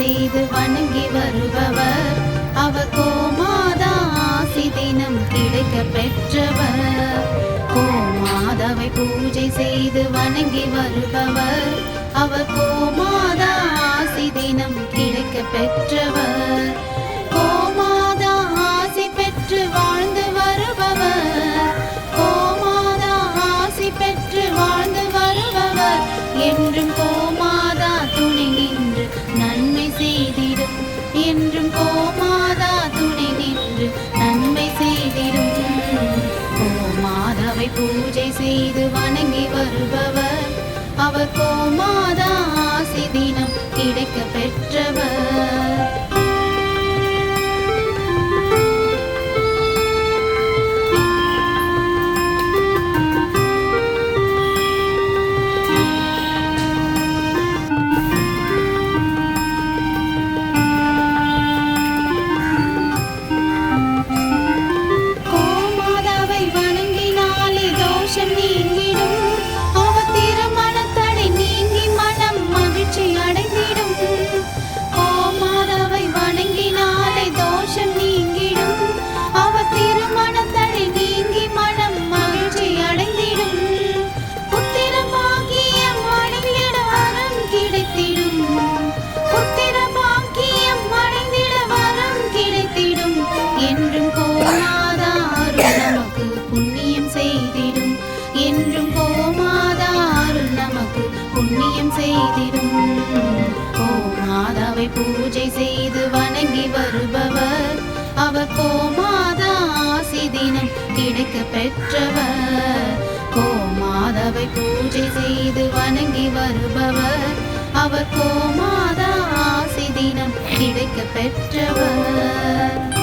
செய்து வணங்கி வருபவர். அவர் கோமாதா ஆசி தினம் கிடைக்க பெற்றவர். கோமாதாவை பூஜை செய்து வணங்கி வருபவர். அவர் கோமாதா ஆசி தினம் கிடைக்க பெற்றவர். கோமாதா ஆசி பெற்று வாழ்ந்து வருபவர். கோமாதா ஆசி பெற்று வாழ்ந்து வருபவர். என்றும் கோமாதா துணை நின்று நன்மை செய்திடும். என்றும் கோமாதா துணை நின்று நன்மை செய்திடும். கோமாதாவை பூஜை செய்து வணங்கி வருபவர். அவர் கோமாதா ஆசி தினம் கிடைக்க பெற்றவர். கோமாதாவை வணங்கினாலே தோஷம் நீங்கிடும். அவர் திருமணத்தடை நீங்கி மனம் மகிழ்ச்சி அடைந்திடும். கோமாதாவை வணங்கினாலே தோஷம் நீங்கிடும். அவர் திருமணத்தடை நீங்கி மனம் மகிழ்ச்சி அடைந்திடும். புத்திர பாக்கியம் அடைந்திட வரம் கிடைத்திடும். புத்திர பாக்கியம் அடைந்திட வரம் கிடைத்திடும். என்றும் கோமாதா அருள் நமக்கு புண்ணியம் செய்திடும். என்றும் கோமாதா அருள் நமக்கு புண்ணியம் செய்திடும். கோமாதாவை பூஜை செய்து வணங்கி வருபவர். அவர் கோமாதா ஆசி தினம் கிடைக்க பெற்றவர். கோமாதாவை பூஜை செய்து வணங்கி வருபவர். அவர் கோமாதா ஆசி தினம் கிடைக்க பெற்றவர்.